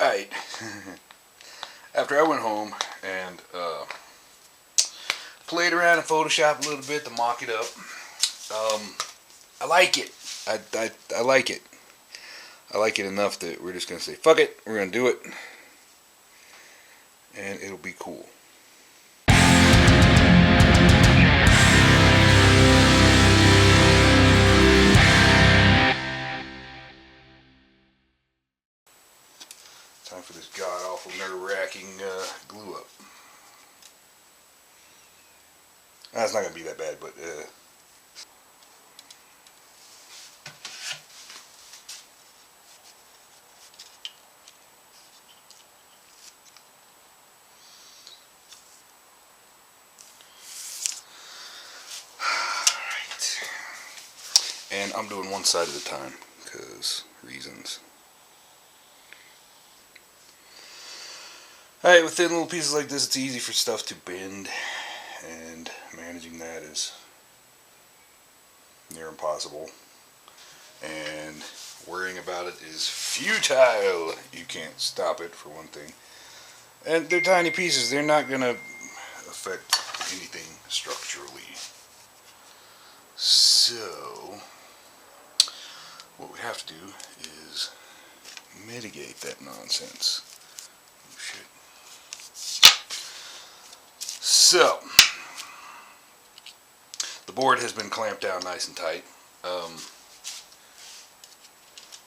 Alright, after I went home and played around in Photoshop a little bit to mock it up, I like it. I like it. I like it enough that we're just going to say, fuck it, we're going to do it, and it'll be cool. Time for this god-awful, nerve-wracking glue up. It's not going to be that bad, but alright. And I'm doing one side at a time, because reasons. Alright, with thin little pieces like this, it's easy for stuff to bend, and managing that is near impossible. And worrying about it is futile. You can't stop it, for one thing. And they're tiny pieces. They're not going to affect anything structurally. So, what we have to do is mitigate that nonsense. Oh, shit. So, the board has been clamped down nice and tight.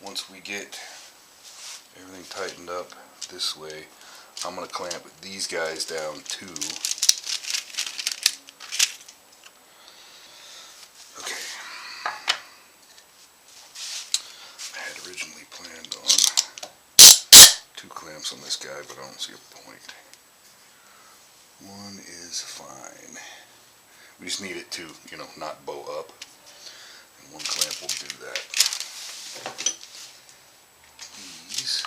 Once we get everything tightened up this way, I'm going to clamp these guys down too. Okay. I had originally planned on 2 clamps on this guy, but I don't see a point. One is fine. We just need it to, not bow up. And 1 clamp will do that. These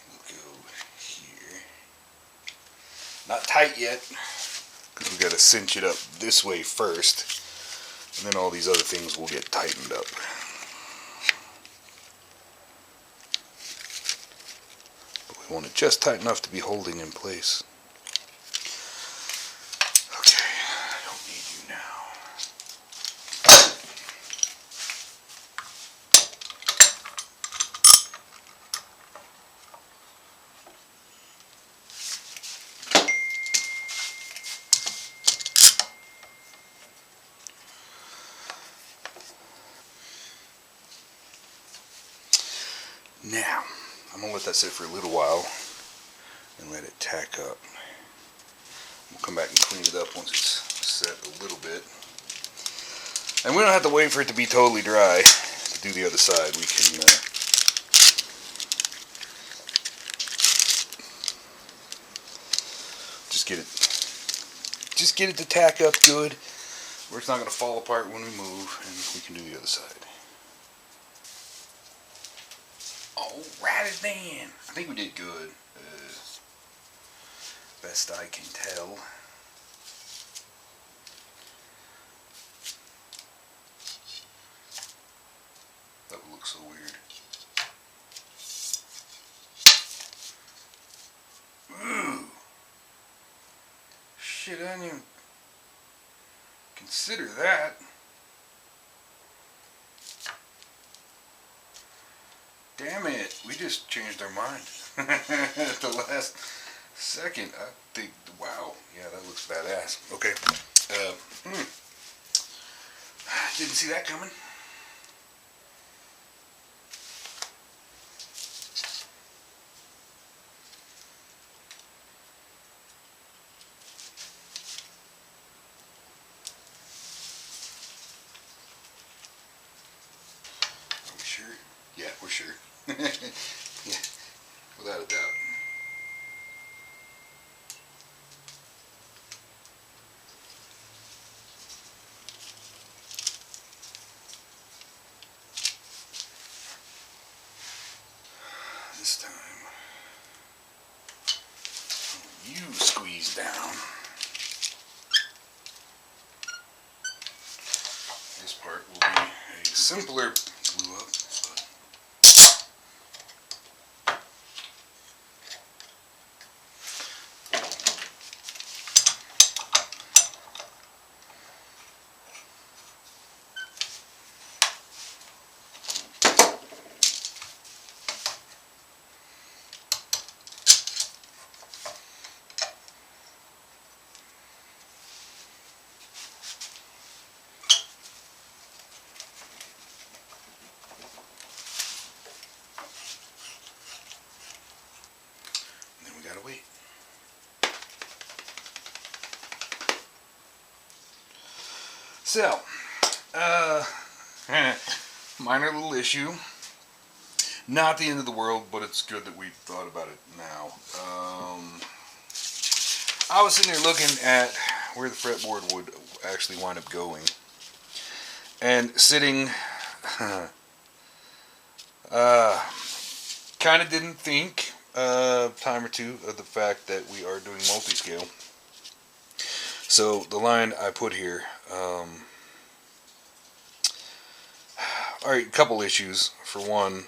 will go here. Not tight yet, because we got to cinch it up this way first, and then all these other things will get tightened up. But we want it just tight enough to be holding in place. Okay, I don't need you now. Now, I'm going to let that sit for a little while and let it tack up. We'll come back and clean it up once it's set a little bit. And we don't have to wait for it to be totally dry to do the other side. We can just get it to tack up good, where it's not going to fall apart when we move, and we can do the other side. Alrighty then. I think we did good. Best I can tell. That would look so weird. Ooh. Shit, I didn't even consider that. Damn it, we just changed our mind at the last second. I think, wow, yeah, that looks badass. Okay, didn't see that coming. Are we sure? Yeah, we're sure. Yeah, without a doubt. This time, you squeeze down. This part will be a simpler glue up, but So, minor little issue. Not the end of the world, but it's good that we thought about it now. I was sitting there looking at where the fretboard would actually wind up going. And sitting, kind of didn't think a time or two of the fact that we are doing multiscale. So the line I put here, alright, a couple issues. For one,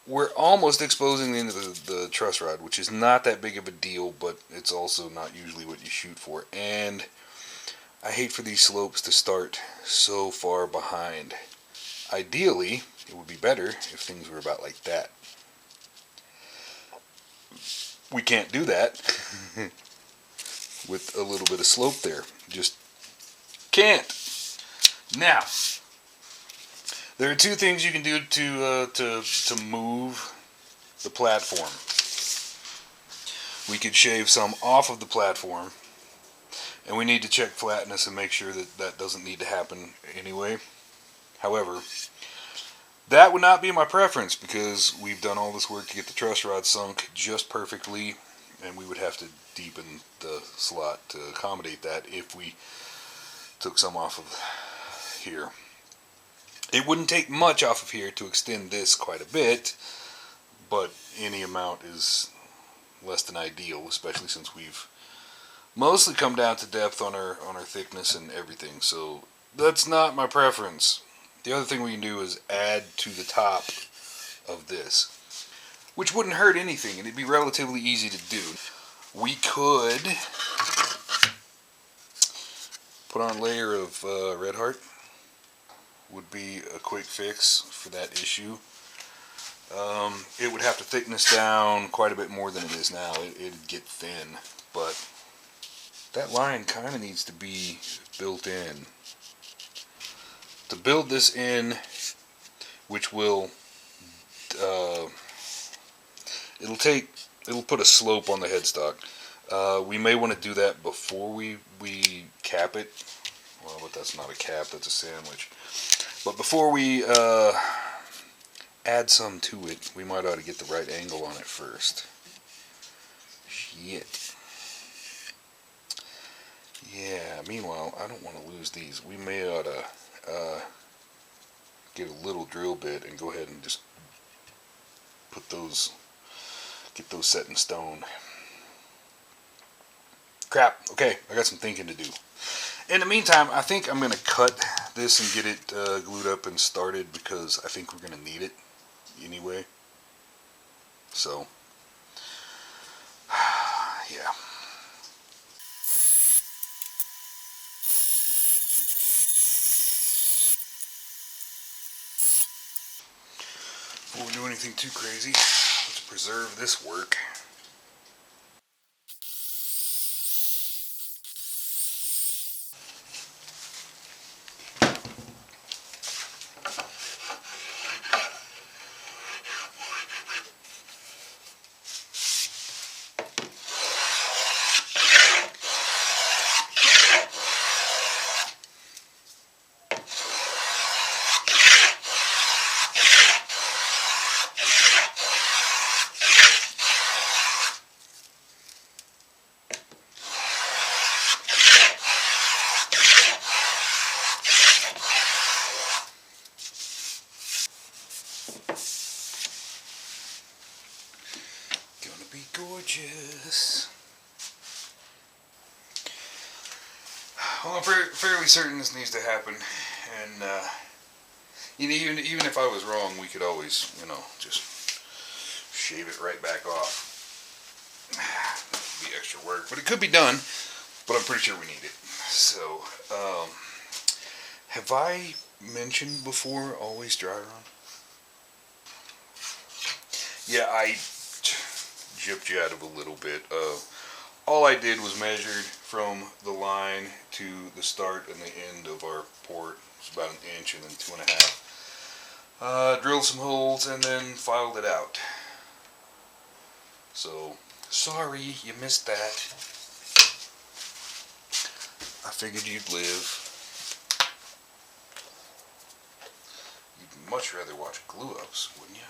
we're almost exposing the end of the truss rod, which is not that big of a deal, but it's also not usually what you shoot for. And I hate for these slopes to start so far behind. Ideally, it would be better if things were about like that. We can't do that with a little bit of slope there. Just can't. Now, there are two things you can do to move the platform. We could shave some off of the platform, and we need to check flatness and make sure that that doesn't need to happen anyway. However, that would not be my preference because we've done all this work to get the truss rod sunk just perfectly, and we would have to deepen the slot to accommodate that if we took some off of here. It wouldn't take much off of here to extend this quite a bit, but any amount is less than ideal, especially since we've mostly come down to depth on our thickness and everything. So that's not my preference. The other thing we can do is add to the top of this, which wouldn't hurt anything, and it'd be relatively easy to do. We could put on a layer of Red Heart. Would be a quick fix for that issue. It would have to thickness down quite a bit more than it is now. It'd get thin, but that line kind of needs to be built in. To build this in, which will, it'll put a slope on the headstock. We may want to do that before we cap it. Well, but that's not a cap, that's a sandwich. But before we add some to it, we might ought to get the right angle on it first. Shit. Yeah, meanwhile, I don't want to lose these. We may ought to get a little drill bit and go ahead and just put those, get those set in stone. Crap. Okay, I got some thinking to do. In the meantime, I think I'm going to cut this and get it glued up and started because I think we're going to need it anyway. So, yeah. Before we do anything too crazy, let's preserve this work. Gorgeous. Well, I'm fairly certain this needs to happen, and even if I was wrong, we could always, just shave it right back off. It'd be extra work, but it could be done. But I'm pretty sure we need it. So, have I mentioned before always dry run? Yeah, I gypped you out of a little bit. All I did was measured from the line to the start and the end of our port. It's about 1 inch and then 2.5. Drilled some holes and then filed it out. So, sorry you missed that. I figured you'd live. You'd much rather watch glue-ups, wouldn't you?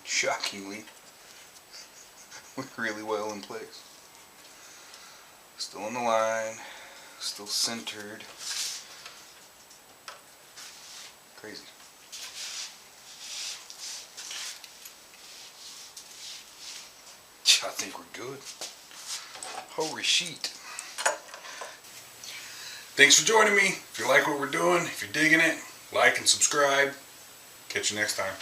Shockingly, we're really well in place. Still on the line, still centered. Crazy. I think we're good. Holy sheet. Thanks for joining me. If you like what we're doing, if you're digging it, like and subscribe. Catch you next time.